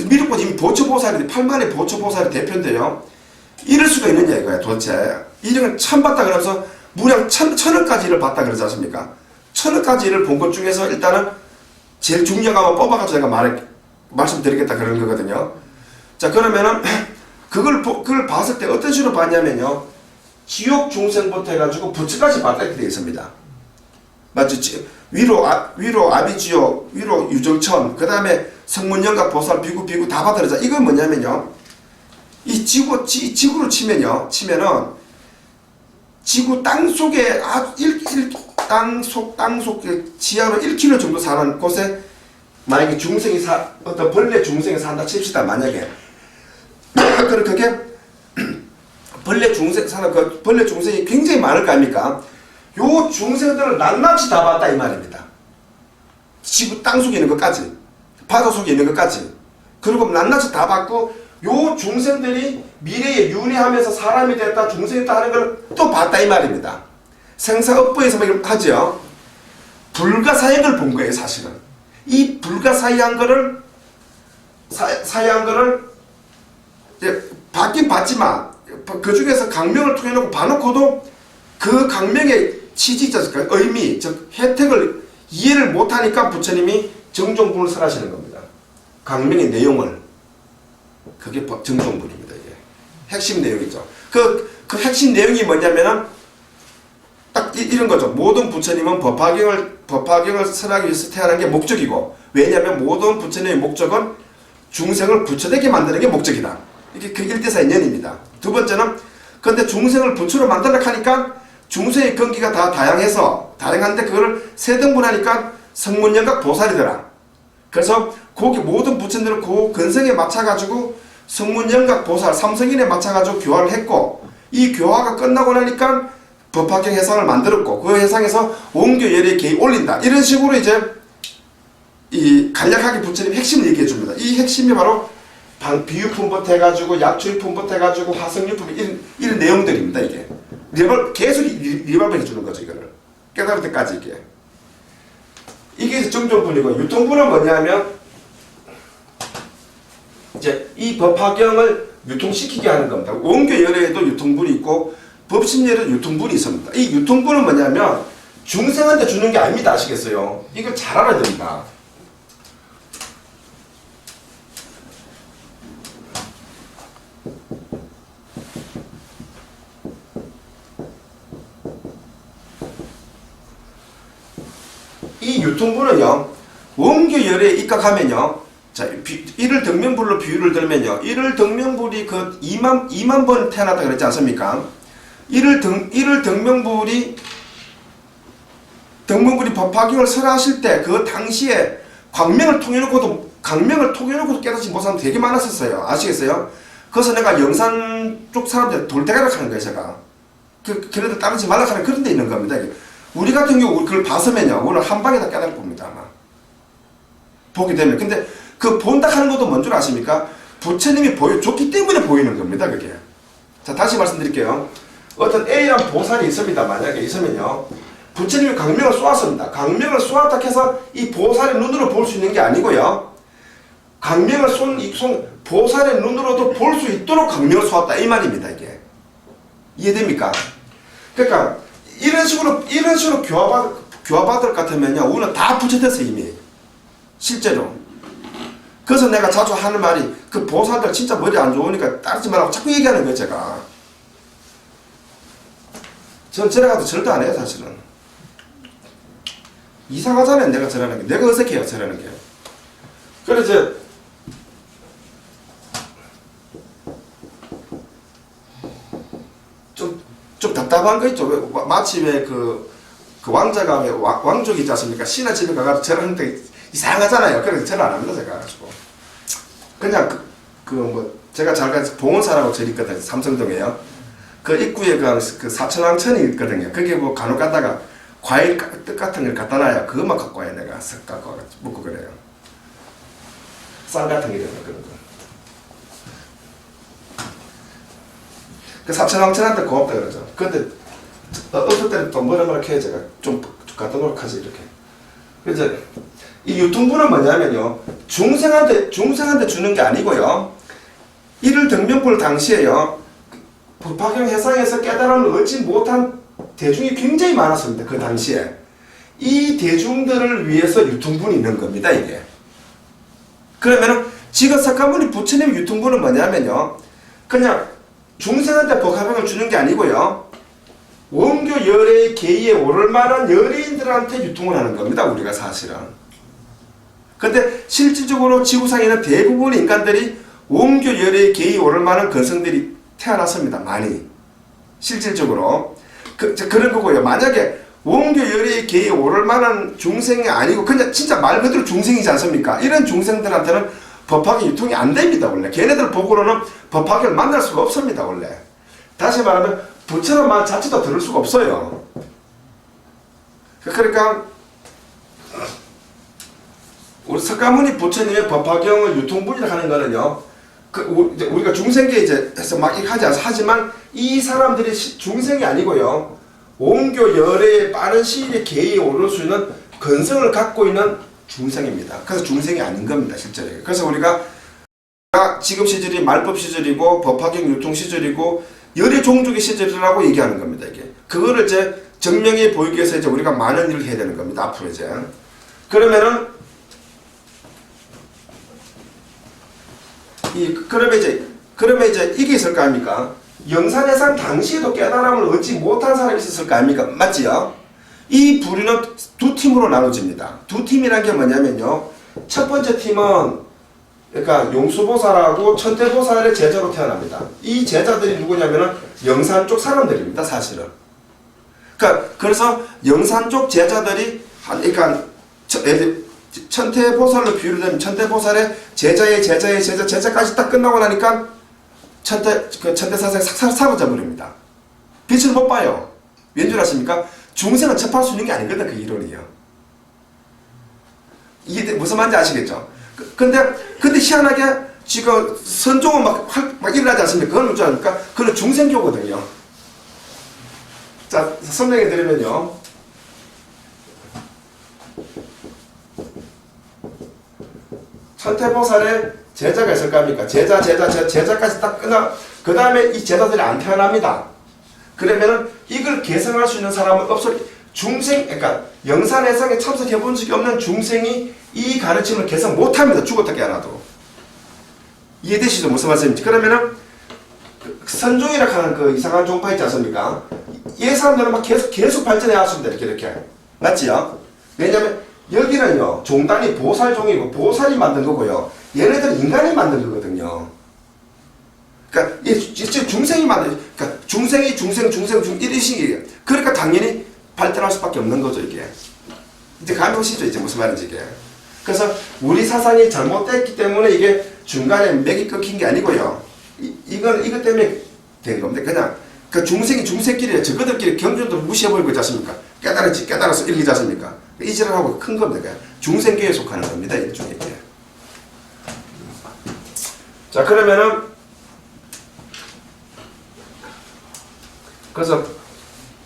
미륵보살 이미 보초보살이 8만의 보초보살이 대표인데요. 이럴 수가 있느냐 이거야 도대체. 이런 참 봤다 그러면서 무량 천억 가지를 봤다 그러지 않습니까? 천억 가지를 본 것 중에서 일단은 제일 중요한 거 뽑아가지고 제가 말씀드리겠다 그런 거거든요. 자 그러면은 그걸 봤을 때 어떤 식으로 봤냐면요, 지옥 중생부터 해가지고 부처까지 봤다 이렇게 되어 있습니다. 맞죠? 위로 아비지옥, 위로 유정천, 그 다음에 성문영각 보살, 비구 다 봤다 그러죠. 이건 뭐냐면요, 이 지구로 치면은 지구 땅속에 땅속 지하로 1km 정도 사는 곳에 만약에 어떤 벌레 중생이 산다 칩시다. 만약에 그럼 그게 벌레 중생이 굉장히 많을 거 아닙니까? 요 중생들을 낱낱이 다 봤다 이 말입니다. 지구 땅속에 있는 것까지, 바다 속에 있는 것까지. 그리고 낱낱이 다 봤고, 요 중생들이 미래에 윤회하면서 사람이 됐다, 중생이 됐다 하는 걸 또 봤다 이 말입니다. 생사업부에서 하죠. 불가사의한 본 거예요, 사실은. 이 불가사의한 거를 이제 봤긴 봤지만 그 중에서 강명을 통해 놓고 봐놓고도 그 강명의 취지, 의미, 즉 혜택을 이해를 못하니까 부처님이 정종분을 설하시는 겁니다. 강명의 내용을. 그게 정종분입니다. 이게 핵심 내용이죠. 그 핵심 내용이 뭐냐면은 딱 이런 거죠. 모든 부처님은 법화경을 설하기 위해서 태어난 게 목적이고, 왜냐하면 모든 부처님의 목적은 중생을 부처되게 만드는 게 목적이다. 이게 그 일대사인연입니다. 두 번째는 그런데 중생을 부처로 만들려고 하니까 중생의根기가 다 다양한데 그걸 세등분하니까 성문영각 보살이더라. 그래서 거기 모든 부처님들은 그 근성에 맞춰가지고 성문영각 보살 3성인에 맞춰가지고 교화를 했고, 이 교화가 끝나고 나니까 법화경 해상을 만들었고, 그 해상에서 원교열의 계획 올린다. 이런 식으로 이제 이 간략하게 부처님 핵심을 얘기해 줍니다. 이 핵심이 바로 비유품부터 해가지고 약초유품부터 해가지고 화성유품 이런 내용들입니다. 이게 계속 리발을 해주는 거죠. 이거를 깨달을 때까지 이게 정종분이고, 유통분은 뭐냐면 이제 이 법화경을 유통시키게 하는 겁니다. 원교열에도 유통분이 있고 법신열에도 유통분이 있습니다. 이 유통분은 뭐냐면 중생한테 주는 게 아닙니다. 아시겠어요? 이걸 잘 알아야 됩니다. 이 유통분은요, 원교열에 입각하면요, 자, 일을 덕명불로 비유를 들면요, 일을 덕명불이 그 2만 번 태어났다 그랬지 않습니까? 이를 등명불이 법화경을 설하실 때 그 당시에 광명을 통해놓고도 깨닫지 못한 사람 되게 많았었어요. 아시겠어요? 그래서 내가 영산 쪽 사람들 돌대가리 하는 거예요, 제가. 걔네들 따르지 말라 하는 그런 데 있는 겁니다. 우리 같은 경우 그걸 봤으면요, 오늘 한 방에 다 깨달을 겁니다, 아마. 보게 되면. 근데 그 본다 하는 것도 뭔 줄 아십니까? 부처님이 보여줬기 때문에 보이는 겁니다, 그게. 자, 다시 말씀드릴게요. 어떤 A란 보살이 있습니다. 만약에 있으면요, 부처님이 강명을 쏘았습니다. 강명을 쏘았다 해서 이 보살의 눈으로 볼 수 있는 게 아니고요, 강명을 보살의 눈으로도 볼 수 있도록 강명을 쏘았다, 이 말입니다, 이게. 이해됩니까? 그러니까 이런 식으로 교화받을 것 같으면요, 우리는 다 부처됐어, 이미. 실제로. 그래서 내가 자주 하는 말이, 그 보살들 진짜 머리 안 좋으니까 따르지 말라고 자꾸 얘기하는 거예요, 제가. 전 절에 가도 절도 안 해요, 사실은. 이상하잖아요, 내가 절하는 게. 내가 어색해요, 절하는 게. 그래서 좀 답답한 거 있죠. 마치 그 왕자가 왕족이 있지 않습니까? 신의 집에 가서 절하는데 이상하잖아요. 그래서 절 안 합니다, 제가. 가지고. 그냥 제가 잘 가서 봉원사라고 절 있거든요. 삼성동에요. 그 입구에 그 사천왕천이 있거든요. 거기에 뭐 간혹 가다가 과일 뜻 같은 걸 갖다 놔요. 그것만 갖고 와요, 내가. 석 갖고 와서 먹고 그래요. 쌀 같은 게 되는 그런 거. 그 사천왕천한테 고맙다 그러죠. 근데 어떨 때는 또 뭐라 해야 제가 좀 갖다 놓으라 하지, 이렇게. 그래서 이 유통부는 뭐냐면요, 중생한테 주는 게 아니고요, 이를 등명불 당시에요, 법화경 해상에서 깨달음을 얻지 못한 대중이 굉장히 많았습니다. 그 당시에. 이 대중들을 위해서 유통분이 있는 겁니다, 이게. 그러면은 지금 석가모니 부처님 유통분은 뭐냐면요, 그냥 중생한테 법화경을 주는 게 아니고요, 원교 열애의 계의에 오를 만한 열애인들한테 유통을 하는 겁니다, 우리가 사실은. 근데 실질적으로 지구상에 있는 대부분의 인간들이 원교 열애의 계의에 오를 만한 근성들이 태어났습니다, 많이. 실질적으로. 그런 거고요. 만약에 원교 열애의 계의에 오를 만한 중생이 아니고 그냥 진짜 말 그대로 중생이지 않습니까? 이런 중생들한테는 법화경 유통이 안 됩니다, 원래. 걔네들 보고로는 법화경을 만날 수가 없습니다, 원래. 다시 말하면 부처는 말 자체도 들을 수가 없어요. 그러니까 우리 석가모니 부처님의 법화경을 유통분이라 하는 거는요, 우리가 중생계 이제 해서 막 이렇게 하지 않아서 하지만 이 사람들이 중생이 아니고요, 원교 열애의 빠른 시일에 계의에 오를 수 있는 근성을 갖고 있는 중생입니다. 그래서 중생이 아닌 겁니다, 실제로. 그래서 우리가 지금 시절이 말법 시절이고 법화경 유통 시절이고 열애 종족의 시절이라고 얘기하는 겁니다, 이게. 그거를 이제 증명해 보이기 위해서 이제 우리가 많은 일을 해야 되는 겁니다, 앞으로 이제. 그러면 이제 이게 있을 거 아닙니까? 영산해상 당시에도 깨달음을 얻지 못한 사람이 있었을 거 아닙니까? 맞지요? 이 부류는 두 팀으로 나눠집니다. 두 팀이란 게 뭐냐면요, 첫 번째 팀은 그러니까 용수보살하고 천태보살의 제자로 태어납니다. 이 제자들이 누구냐면은 영산 쪽 사람들입니다, 사실은. 그래서 영산 쪽 제자들이 그러니까 천태보살로 비유를 되면 천태보살의 제자까지 딱 끝나고 나니까 천태사상이 싹 사라져버립니다. 빛을 못 봐요. 왠 줄 아십니까? 중생은 접할 수 있는 게 아니거든, 그 이론이요. 이게 무슨 말인지 아시겠죠? 근데 희한하게 지금 선종은 막 일어나지 않습니까? 그건 뭔지 아십니까? 그건 중생교거든요. 자, 설명해 드리면요, 천태보살의 제자가 있을 거 아닙니까? 제자까지 딱 끝나, 그 다음에 이 제자들이 안 태어납니다. 그러면은 이걸 개성할 수 있는 사람은 그러니까 영산해상에 참석해 본 적이 없는 중생이 이 가르침을 개성 못 합니다. 죽었다 깨어나도. 이해되시죠? 무슨 말씀인지. 그러면은 선종이라 하는 그 이상한 종파 있지 않습니까? 이 사람들은 막 계속 발전해 왔습니다. 이렇게. 맞지요? 왜냐면 여기는요, 종단이 보살종이고 보살이 만든 거고요, 얘네들은 인간이 만든 거거든요. 그러니까 중생이 만든, 그러니까 중생이 중생 이런 식이에요. 그러니까 당연히 발전할 수밖에 없는 거죠 이게. 이제 감이 오시죠 이제 무슨 말인지 이게. 그래서 우리 사상이 잘못됐기 때문에 이게 중간에 맥이 끊긴 게 아니고요. 이것 때문에 된 겁니다. 그냥 그 중생이 중생끼리 저거들끼리 경전도 무시해버리고 있지 않습니까? 깨달아서 일기지 않습니까? 이지랄하고 큰 겁니다. 그냥 중생계에 속하는 겁니다. 일종의 게. 자 그러면은 그래서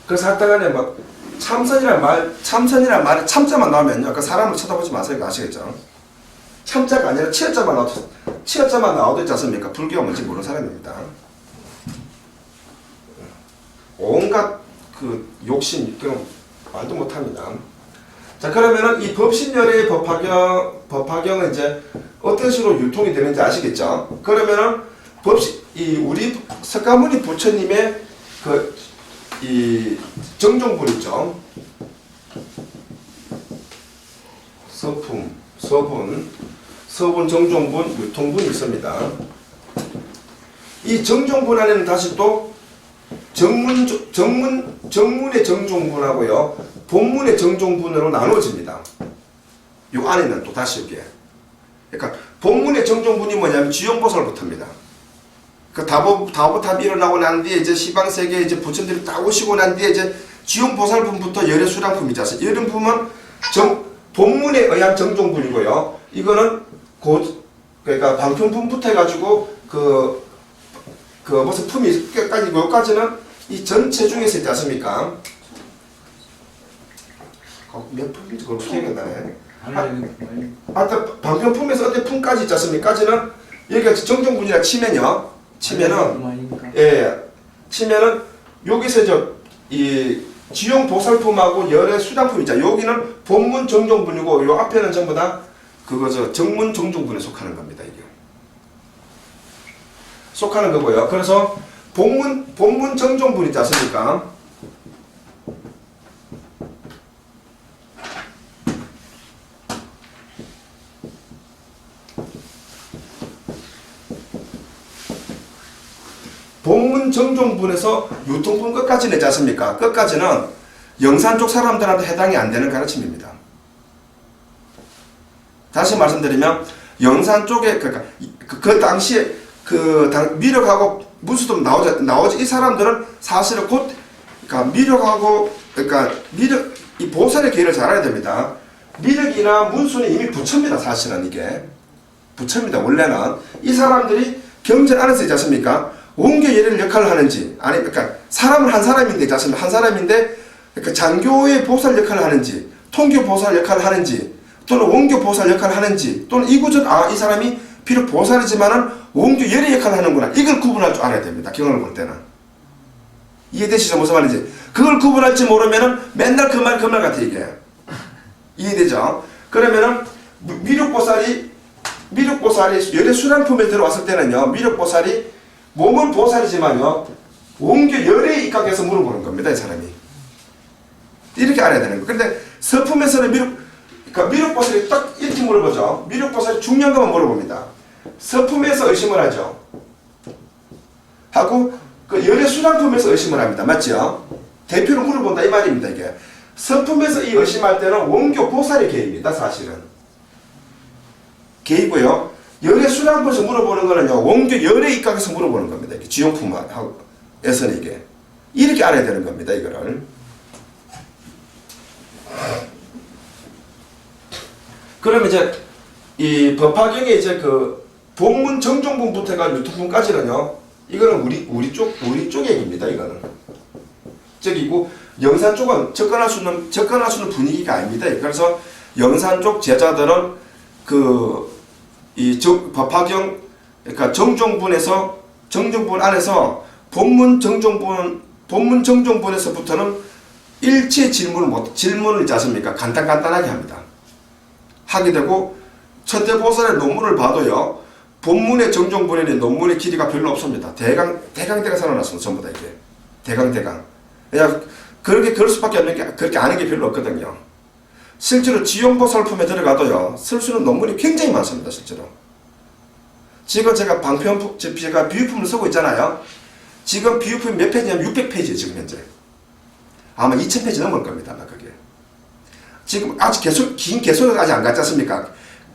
학당간에 뭐 참선이란 말에 참자만 나오면요. 그 사람을 쳐다보지 마세요. 아시겠죠? 참자가 아니라 치어자만 나와도 있지 않습니까? 불교가 뭔지 모르는 사람입니다. 온갖 그 욕심, 그런 말도 못합니다. 자 그러면은 이 법신열의 법화경은 이제 어떤 식으로 유통이 되는지 아시겠죠? 그러면은 우리 석가모니 부처님의 이 정종분 있죠? 서분, 정종분, 유통분이 있습니다. 이 정종분 안에는 다시 또 정문의 정종분하고요, 본문의 정종분으로 나눠집니다. 요 안에는 또 다시 여기에. 그러니까 본문의 정종분이 뭐냐면 지용보살부터입니다. 그 다보탑이 일어나고 난 뒤에 이제 시방세계 이제 부처님들이 다 오시고 난 뒤에 이제 지용보살품부터 열애수량품이지 않습니까? 이런 품은 본문에 의한 정종분이고요. 이거는 그러니까 방편품부터 해가지고 무슨 품이 끝까지 여기까지는 이 전체 중에서 있지 않습니까? 몇 품인지 그걸 기억이 안 나네. 하여튼 방편품에서 어떤 품까지 있지 않습니까? 까지는 여기가 정종분이라 치면은 여기서 이 지용 보살품하고 열의 수장품 있잖아. 여기는 본문 정종분이고 요 앞에는 전부 다 그거죠. 정문 정종분에 속하는 겁니다. 이게 속하는 거고요. 그래서 본문 정종분 있지 않습니까? 본문 정종분에서 유통분 끝까지 내지 않습니까? 끝까지는 영산 쪽 사람들한테 해당이 안 되는 가르침입니다. 다시 말씀드리면 영산 쪽에 그 당시에 미륵하고 문수도 나오죠. 이 사람들은 사실은 미륵하고 이 보살의 계를 잘 알아야 됩니다. 미륵이나 문수는 이미 부처입니다. 사실은 이게 부처입니다. 원래는 이 사람들이 경전 안에서 있지 않습니까? 원교 예를 역할을 하는지, 그러니까 사람은 한 사람인데 있지 않습니까? 한 사람인데 장교의 보살 역할을 하는지, 통교 보살 역할을 하는지, 또는 원교 보살 역할을 하는지, 또는 이구전 이 사람이 비록 보살이지만은 원교 열의 역할을 하는구나. 이걸 구분할 줄 알아야 됩니다. 경을 볼 때는. 이해되시죠? 무슨 말인지. 그걸 구분할 줄 모르면은 맨날 그 말 같아 이게. 이해되죠? 그러면은 미륵보살이 열의 수량품에 들어왔을 때는요, 미륵보살이 몸은 보살이지만요, 원교 열에 입각해서 물어보는 겁니다. 이 사람이. 이렇게 알아야 되는 거예요. 그런데 서품에서는 미륵보살이 딱 이렇게 물어보죠. 미륵보살이 중요한 것만 물어봅니다. 서품에서 의심을 하죠. 하고 그 열의 수량품에서 의심을 합니다. 맞죠? 대표로 물어본다 이 말입니다. 이게 서품에서 이 의심할 때는 원교 보살의 계입니다. 사실은 계이고요. 열의 수량품에서 물어보는 거는요, 원교 열의 입각에서 물어보는 겁니다. 이렇게 지용품에서는 이게 이렇게 알아야 되는 겁니다. 이거를. 그럼 이제 이 법화경에 이제 그 본문 정종분부터 해가 유통분까지는요, 이거는 우리 쪽 얘기입니다. 이거는 저기고 영산 쪽은 접근할 수 있는 분위기가 아닙니다. 그래서 영산 쪽 제자들은 법화경, 그러니까 정종분 안에서 본문 정종분에서부터는 일체 질문을 있지 않습니까? 간단하게 합니다. 하게 되고, 천대보살의 논문을 봐도요, 본문의 정종분에는 논문의 길이가 별로 없습니다. 대강 살아났습니다. 전부 다 이게. 대강. 그냥, 그럴 수밖에 없는 게, 그렇게 아는 게 별로 없거든요. 실제로 지용보살품에 들어가도요, 쓸 수 있는 논문이 굉장히 많습니다. 실제로. 지금 제가 비유품을 쓰고 있잖아요. 지금 비유품이 몇 페이지냐면 600페이지예요. 지금 현재. 아마 2000페이지 넘을 겁니다. 아마 그게. 지금 아직 긴 개송이 아직 안 갔지 않습니까?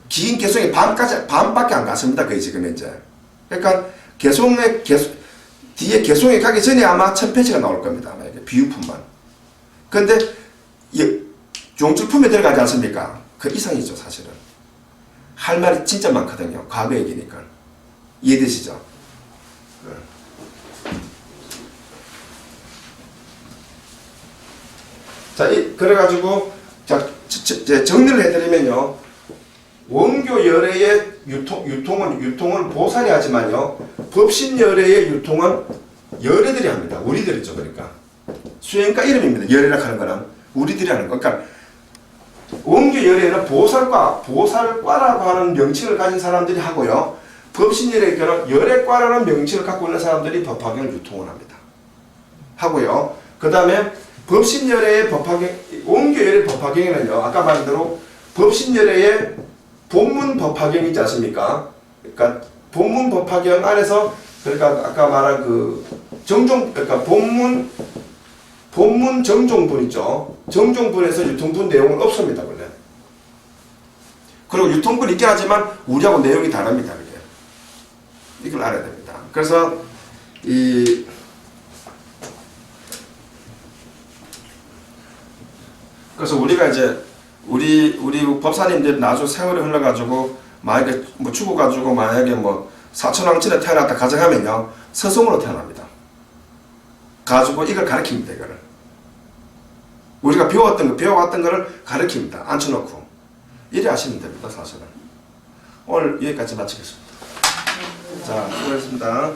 긴 개송이 반밖에 안 갔습니다. 거의 지금 현재. 그러니까 뒤에 개송이 가기 전에 아마 1000페이지가 나올 겁니다. 아마 이게 비유품만. 근데 종출품에 들어가지 않습니까? 그 이상이죠, 사실은. 할 말이 진짜 많거든요. 과거 얘기니까. 이해되시죠? 자, 그래가지고, 자, 정리를 해드리면요. 원교 열애의 유통은 보살이 하지만요. 법신 열애의 유통은 열애들이 합니다. 우리들이죠, 그러니까. 수행가 이름입니다. 열애라 하는 거는. 우리들이 하는 거. 그러니까, 원교 열애는 보살과라고 하는 명칭을 가진 사람들이 하고요. 법신 열애는 열애과라는 명칭을 갖고 있는 사람들이 법화경을 유통을 합니다. 하고요. 그 다음에 법신열애의 원교열애 법화경에는요, 아까 말한 대로 법신열애의 본문 법화경이 있지 않습니까? 그러니까 본문 법화경 안에서, 그러니까 아까 말한 그러니까 본문 정종분 있죠. 정종분에서 유통분 내용은 없습니다, 원래. 그리고 유통분 있긴 하지만 우리하고 내용이 다릅니다, 그게. 이걸 알아야 됩니다. 그래서 그래서 우리가 이제 우리 법사님들 나중 세월이 흘러가지고 만약에 뭐 죽어가지고 만약에 뭐 사천왕천에 태어났다 가정하면요, 서성으로 태어납니다. 가지고 이걸 가르칩니다. 이거를 우리가 배워왔던 거를 가르칩니다. 앉혀놓고 이래 하시면 됩니다. 사실은. 오늘 여기까지 마치겠습니다. 자, 수고하셨습니다.